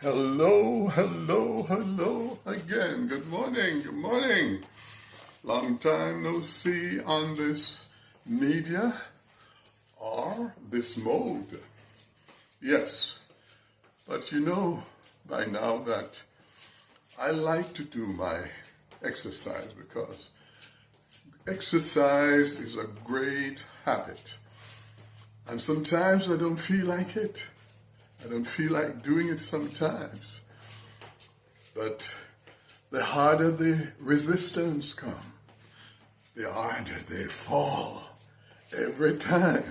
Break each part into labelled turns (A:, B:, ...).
A: Hello, hello, hello again. Good morning, good morning. Long time no see on this media or this mode. Yes, but you know by now that I like to do my exercise because exercise is a great habit. And sometimes I don't feel like it. I don't feel like doing it sometimes. But the harder the resistance comes, the harder they fall every time.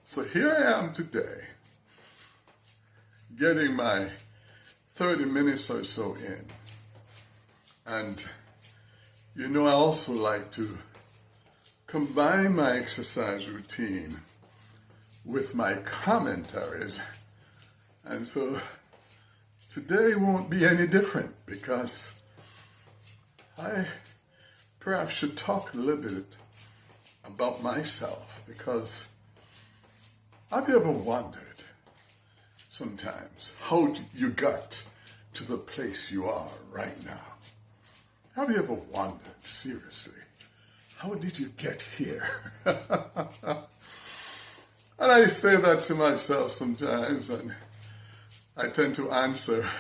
A: So here I am today, getting my 30 minutes or so in. And you know, I also like to combine my exercise routine with my commentaries. And so today won't be any different because I perhaps should talk a little bit about myself, because have you ever wondered sometimes how you got to the place you are right now? Have you ever wondered, seriously, how did you get here? And I say that to myself sometimes, and I tend to answer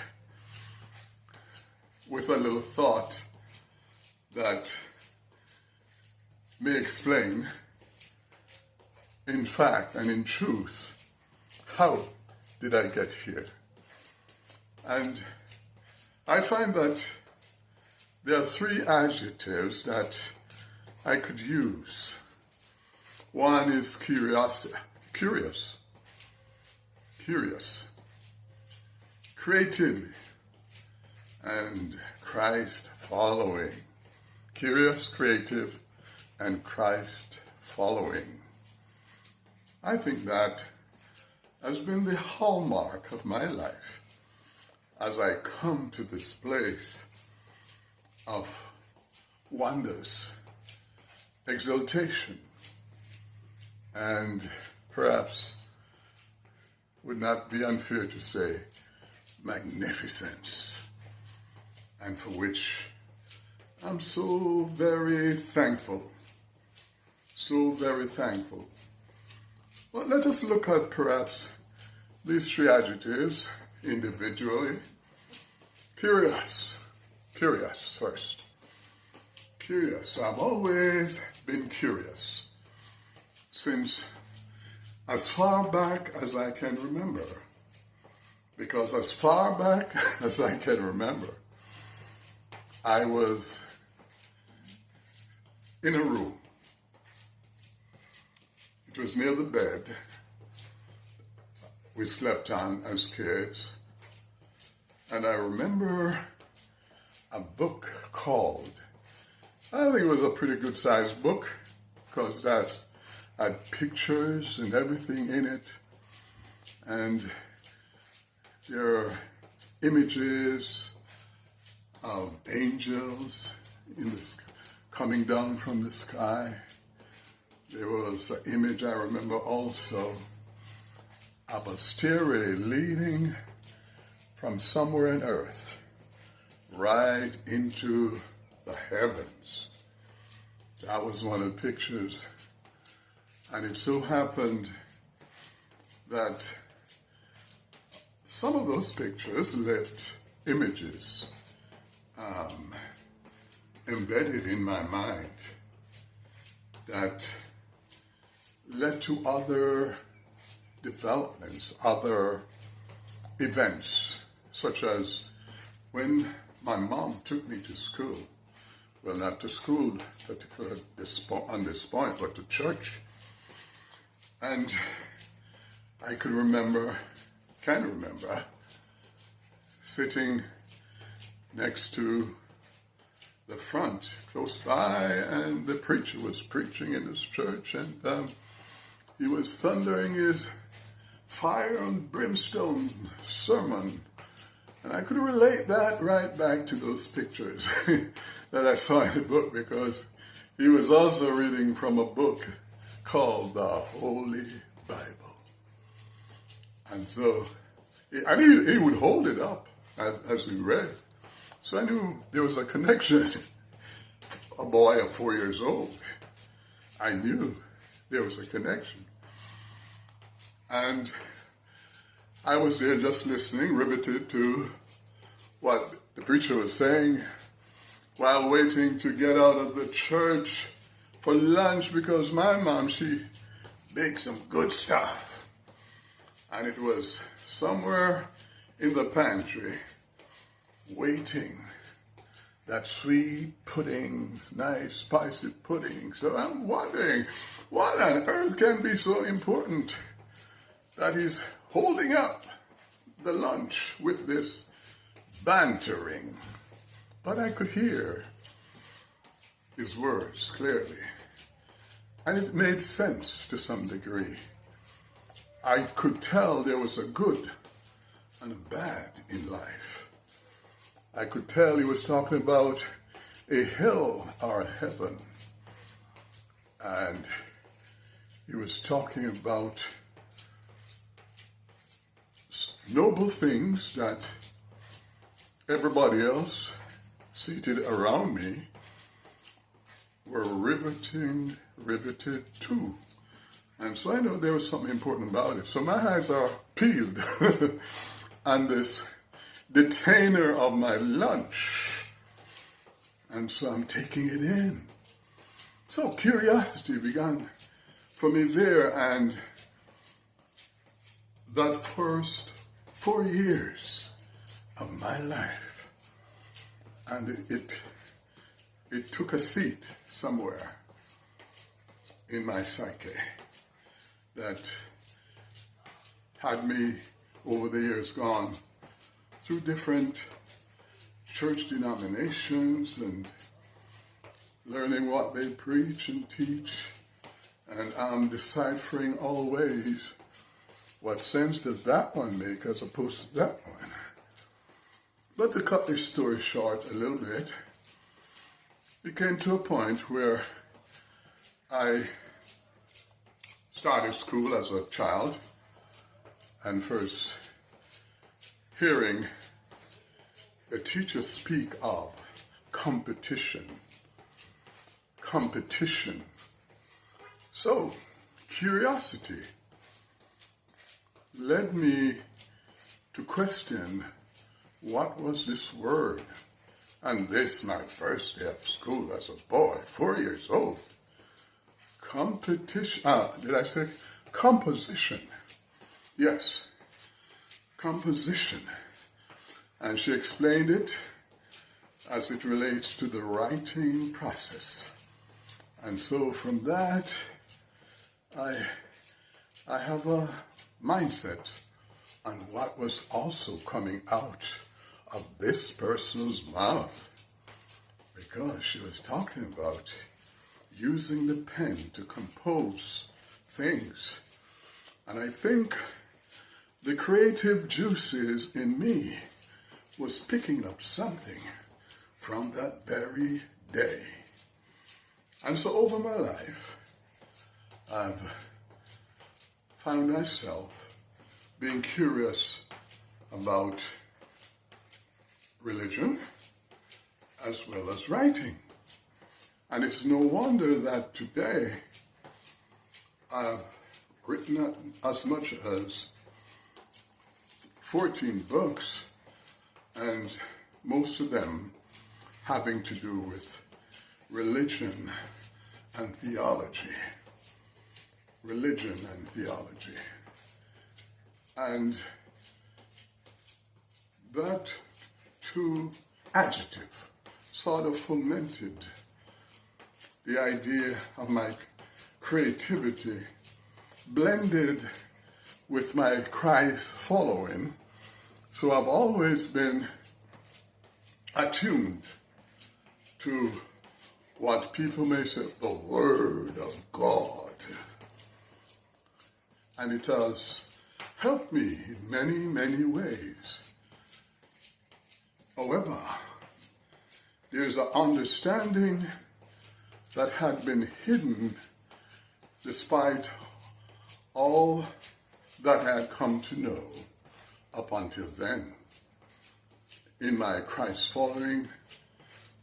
A: with a little thought that may explain, in fact and in truth, how did I get here? And I find that there are three adjectives that I could use. One is curious, creativity, and Christ following. Curious, creative, and Christ following. I think that has been the hallmark of my life as I come to this place of wonders, exaltation, and perhaps would not be unfair to say magnificence, and for which I'm so very thankful. So very thankful. But let us look at perhaps these three adjectives individually. Curious first. Curious. I've always been curious since as far back as I can remember. Because as far back as I can remember, I was in a room. It was near the bed we slept on as kids. And I remember a book called, I think it was a pretty good sized book, because that had pictures and everything in it. And there are images of angels in this, coming down from the sky. There was an image I remember also of a stairway leading from somewhere on earth right into the heavens. That was one of the pictures. And it so happened that some of those pictures left images embedded in my mind that led to other developments, other events, such as when my mom took me to school. Well, not to school particularly on this point, but to church. And I can remember, sitting next to the front, close by, and the preacher was preaching in his church, and he was thundering his fire and brimstone sermon. And I could relate that right back to those pictures that I saw in the book, because he was also reading from a book called the Holy Bible. And so, and he would hold it up as we read. So I knew there was a connection. A boy of 4 years old, I knew there was a connection. And I was there just listening, riveted to what the preacher was saying while waiting to get out of the church for lunch, because my mom, she baked some good stuff. And it was somewhere in the pantry, waiting. That sweet pudding, nice spicy pudding. So I'm wondering, what on earth can be so important that he's holding up the lunch with this bantering? But I could hear his words clearly, and it made sense to some degree. I could tell there was a good and a bad in life. I could tell he was talking about a hell or a heaven. And he was talking about noble things that everybody else seated around me were riveted to. And so I know there was something important about it. So my eyes are peeled on this detainer of my lunch. And so I'm taking it in. So curiosity began for me there, and that first 4 years of my life, and it took a seat somewhere in my psyche that had me over the years gone through different church denominations and learning what they preach and teach, and I'm deciphering always what sense does that one make as opposed to that one. But to cut this story short a little bit, it came to a point where I started school as a child, and first hearing the teacher speak of competition. So, curiosity led me to question, what was this word? And this, my first day of school as a boy, 4 years old. Did I say composition? Yes, composition. And she explained it as it relates to the writing process. And so from that, I have a mindset on what was also coming out of this person's mouth, because she was talking about using the pen to compose things. And I think the creative juices in me was picking up something from that very day. And so over my life, I've found myself being curious about religion as well as writing. And it's no wonder that today I've written as much as 14 books, and most of them having to do with religion and theology. Religion and theology. And that two adjective sort of fomented the idea of my creativity, blended with my Christ following. So I've always been attuned to what people may say, the Word of God. And it has helped me in many, many ways. However, there's an understanding that had been hidden despite all that I had come to know up until then. In my Christ following,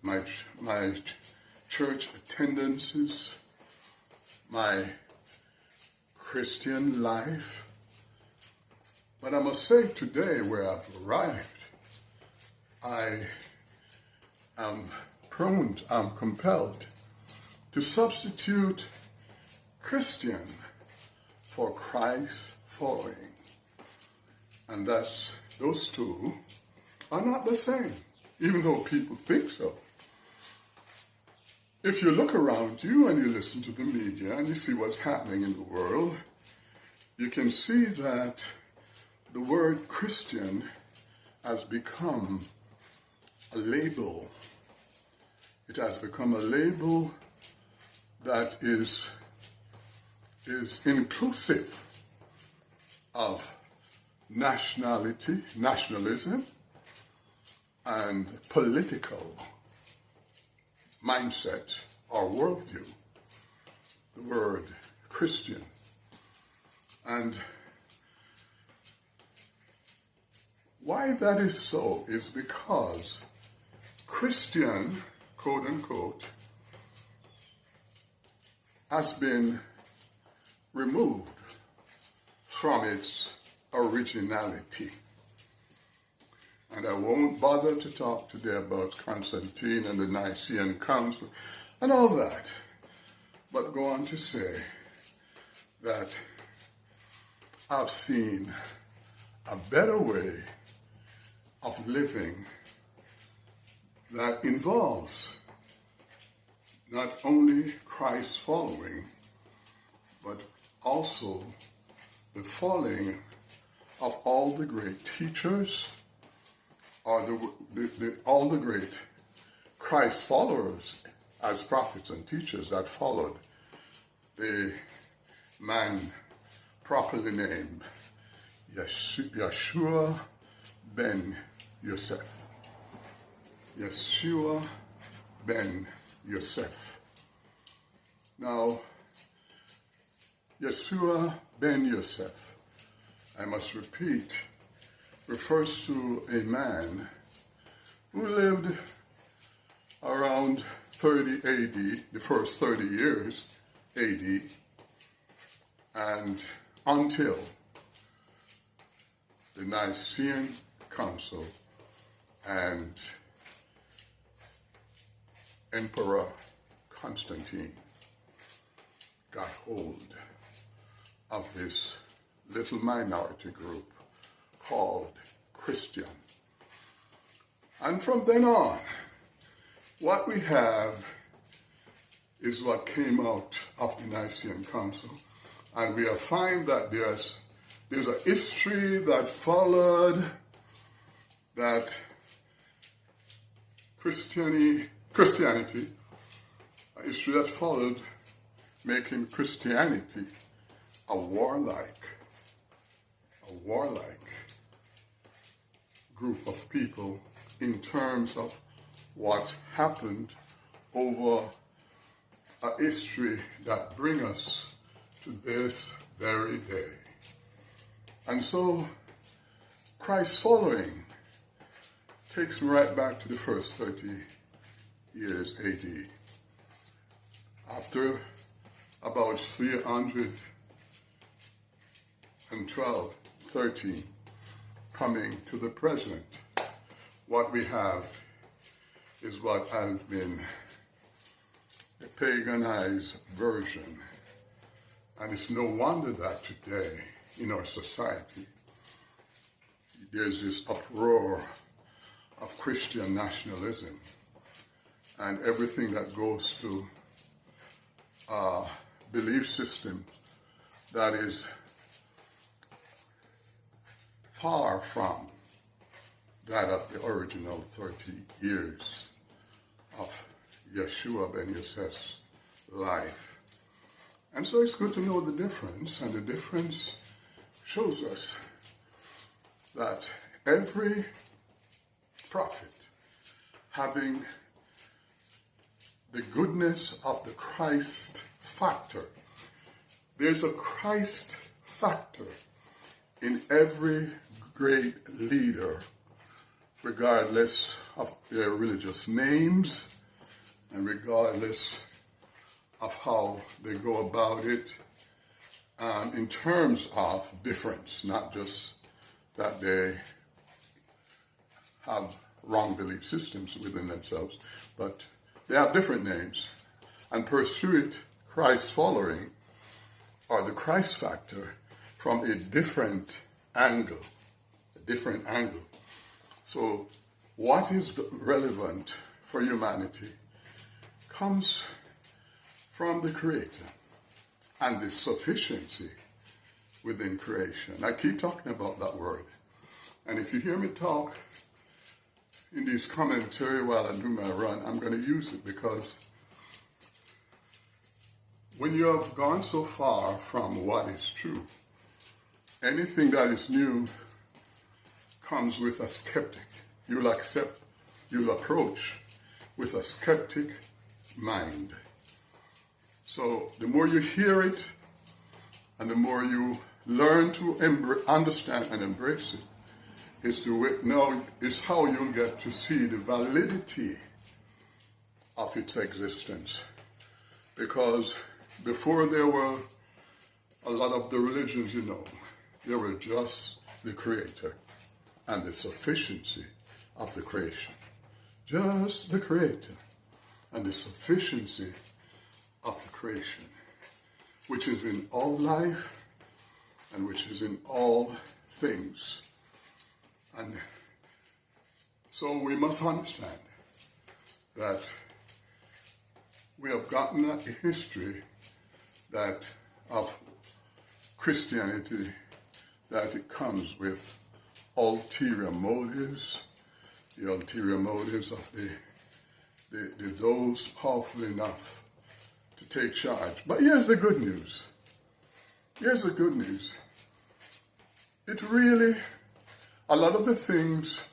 A: my church attendances, my Christian life. But I must say today, where I've arrived, I am compelled to substitute Christian for Christ following. And those two are not the same, even though people think so. If you look around you and you listen to the media and you see what's happening in the world, you can see that the word Christian has become a label. It has become a label that is inclusive of nationalism, and political mindset or worldview, the word Christian. And why that is so is because Christian, quote unquote, has been removed from its originality. And I won't bother to talk today about Constantine and the Nicene Council and all that, but go on to say that I've seen a better way of living that involves not only Christ following, but also the following of all the great teachers, or all the great Christ followers as prophets and teachers that followed the man properly named Yeshua ben Yosef. Yeshua ben Yosef. Now, Yeshua ben Yosef, I must repeat, refers to a man who lived around 30 AD, the first 30 years AD, and until the Nicene Council and Emperor Constantine got hold of this little minority group called Christian. And from then on, what we have is what came out of the Nicene Council. And we find that there's a history that followed that Christianity, a history that followed making Christianity a warlike group of people in terms of what happened over a history that brings us to this very day. And so Christ following takes me right back to the first 30 years AD. After about 312, 13, coming to the present, what we have is what has been a paganized version. And it's no wonder that today in our society there's this uproar of Christian nationalism and everything that goes to belief system that is far from that of the original 30 years of Yeshua ben Yosef's life. And so it's good to know the difference, and the difference shows us that every prophet having the goodness of the Christ factor. There's a Christ factor in every great leader, regardless of their religious names and regardless of how they go about it, in terms of difference, not just that they have wrong belief systems within themselves, but they have different names and pursue it, Christ following, or the Christ factor, from a different angle. So what is relevant for humanity comes from the Creator and the sufficiency within creation. I keep talking about that word. And if you hear me talk in this commentary while I do my run, I'm going to use it because when you have gone so far from what is true, anything that is new comes with a skeptic. You'll approach with a skeptic mind. So the more you hear it and the more you learn to understand and embrace it, is how you'll get to see the validity of its existence. Because before there were a lot of the religions, there were just the Creator and the sufficiency of the creation. Just the Creator and the sufficiency of the creation, which is in all life and which is in all things. And so we must understand that we have gotten a history that of Christianity, that it comes with ulterior motives, the ulterior motives of those powerful enough to take charge. But here's the good news. It really, a lot of the things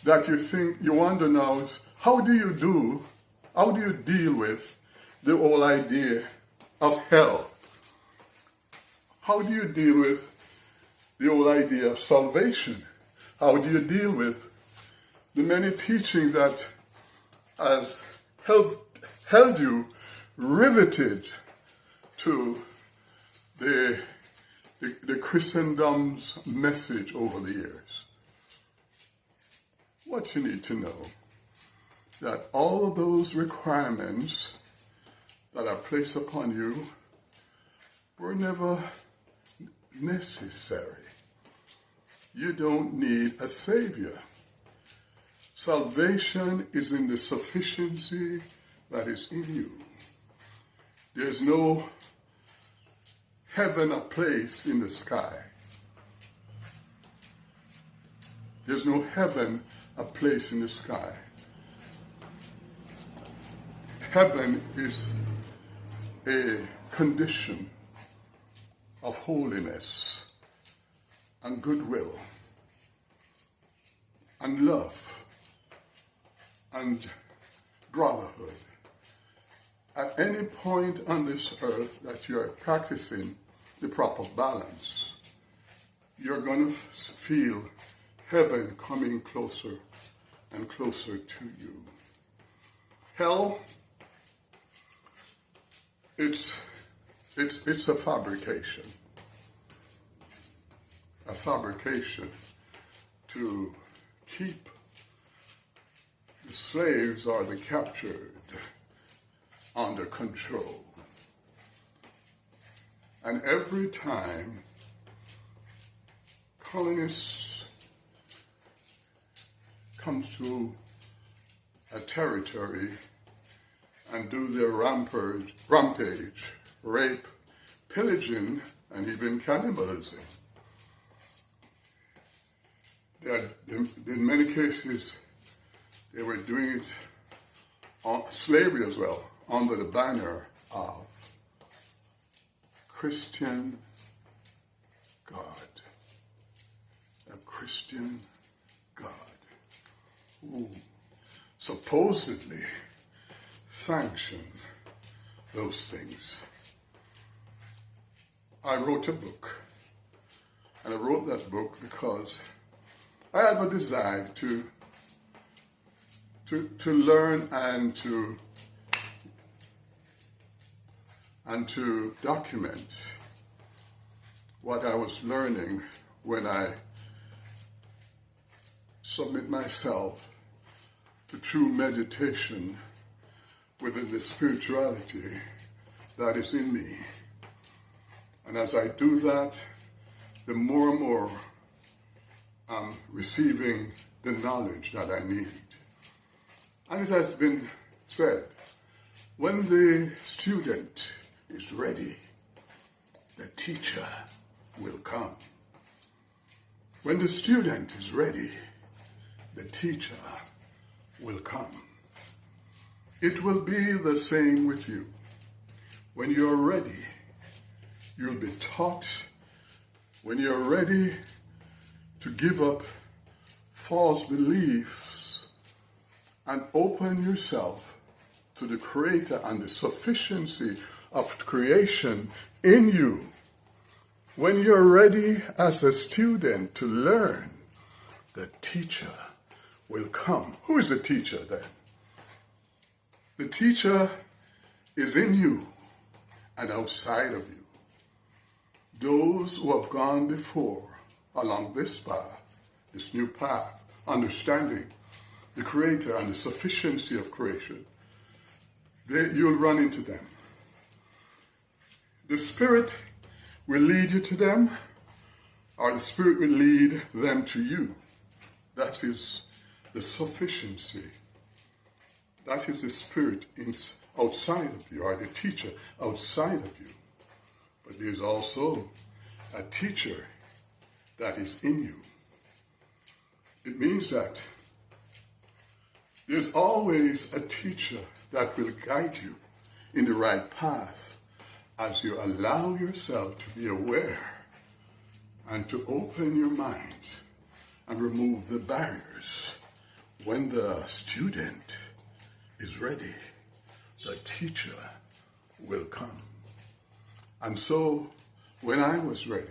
A: that you wonder now is, how do you deal with the whole idea of hell? How do you deal with the whole idea of salvation? How do you deal with the many teaching that has held you riveted to the Christendom's message over the years? What you need to know, that all of those requirements that are placed upon you were never necessary. You don't need a savior. Salvation is in the sufficiency that is in you. There's no heaven, a place in the sky. There's no heaven, a place in the sky. Heaven is a condition of holiness and goodwill and love and brotherhood. At any point on this earth that you are practicing the proper balance, you're going to feel heaven coming closer and closer to you. Hell, it's a fabrication. A fabrication to keep the slaves or the captured under control. And every time colonists come to a territory and do their rampage, rape, pillaging, and even cannibalism, in many cases, they were doing it on slavery as well, under the banner of Christian God. A Christian God who supposedly sanctioned those things. I wrote a book And I wrote that book because I have a desire to learn and to document what I was learning when I submit myself to true meditation within the spirituality that is in me. And as I do that, the more and more I'm receiving the knowledge that I need. And it has been said, when the student is ready, the teacher will come. When the student is ready, the teacher will come. It will be the same with you. When you're ready, you'll be taught. When you're ready to give up false beliefs and open yourself to the Creator and the sufficiency of creation in you, when you're ready as a student to learn, the teacher will come. Who is the teacher then? The teacher is in you and outside of you. Those who have gone before along this path, this new path, understanding the Creator and the sufficiency of creation, you'll run into them. The Spirit will lead you to them, or the Spirit will lead them to you. That is the sufficiency. That is the Spirit outside of you, or the teacher outside of you. But there's also a teacher that is in you. It means that there's always a teacher that will guide you in the right path as you allow yourself to be aware and to open your mind and remove the barriers. When the student is ready, the teacher will come. And so, when I was ready,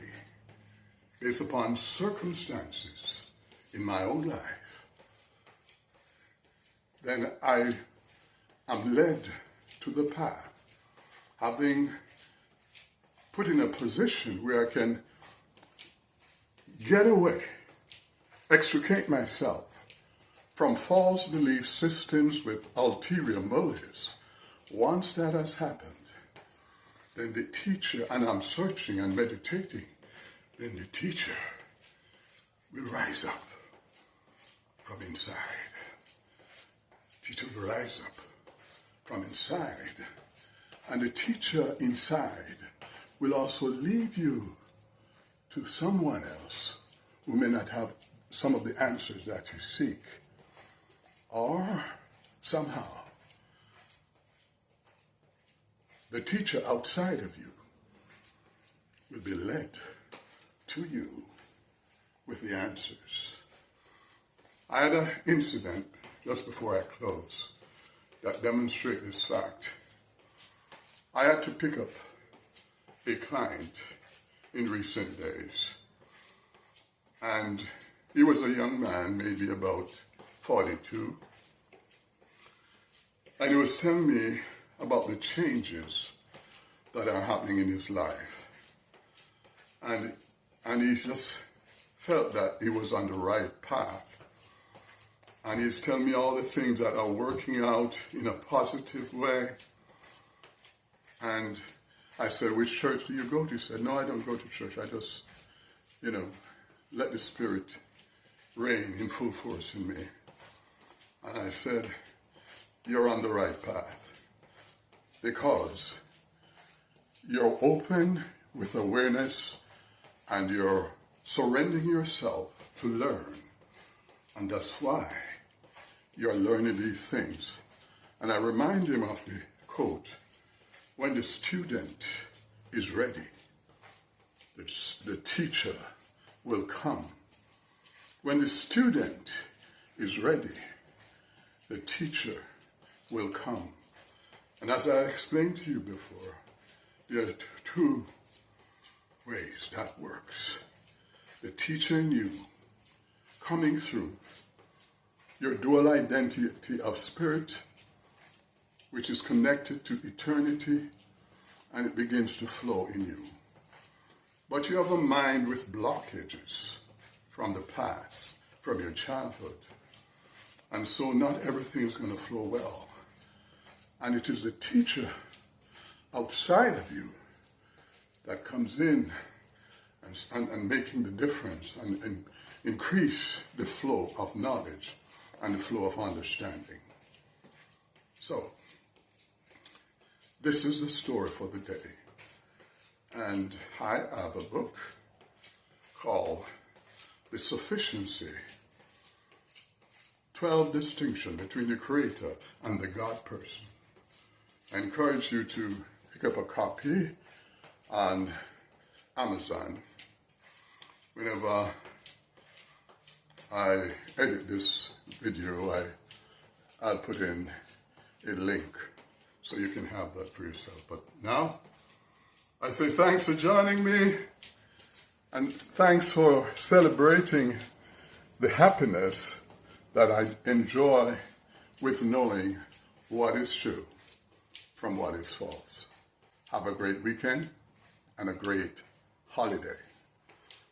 A: based upon circumstances in my own life, then I am led to the path, having put in a position where I can get away, extricate myself from false belief systems with ulterior motives. Once that has happened, then the teacher, and I'm searching and meditating, then the teacher will rise up from inside. Teacher will rise up from inside. And the teacher inside will also lead you to someone else who may not have some of the answers that you seek. Or somehow, the teacher outside of you will be led to you with the answers. I had an incident just before I close that demonstrates this fact. I had to pick up a client in recent days. And he was a young man, maybe about 42. And he was telling me about the changes that are happening in his life. And he just felt that he was on the right path. And he's telling me all the things that are working out in a positive way. And I said, which church do you go to? He said, no, I don't go to church. I just, let the Spirit reign in full force in me. And I said, you're on the right path. Because you're open with awareness and you're surrendering yourself to learn. And that's why you're learning these things. And I remind him of the quote, when the student is ready, the teacher will come. When the student is ready, the teacher will come. And as I explained to you before, there are two ways that works. the teacher in you coming through, your dual identity of spirit, which is connected to eternity, and it begins to flow in you. But you have a mind with blockages from the past, from your childhood. And so not everything is going to flow well. And it is the teacher outside of you that comes in and making the difference and increase the flow of knowledge and the flow of understanding. So, this is the story for the day. And I have a book called The Sufficiency, 12 Distinctions Between the Creator and the God Person. I encourage you to pick up a copy on Amazon. Whenever I edit this video, I'll put in a link so you can have that for yourself. But now, I say thanks for joining me, and thanks for celebrating the happiness that I enjoy with knowing what is true from what is false. Have a great weekend and a great holiday.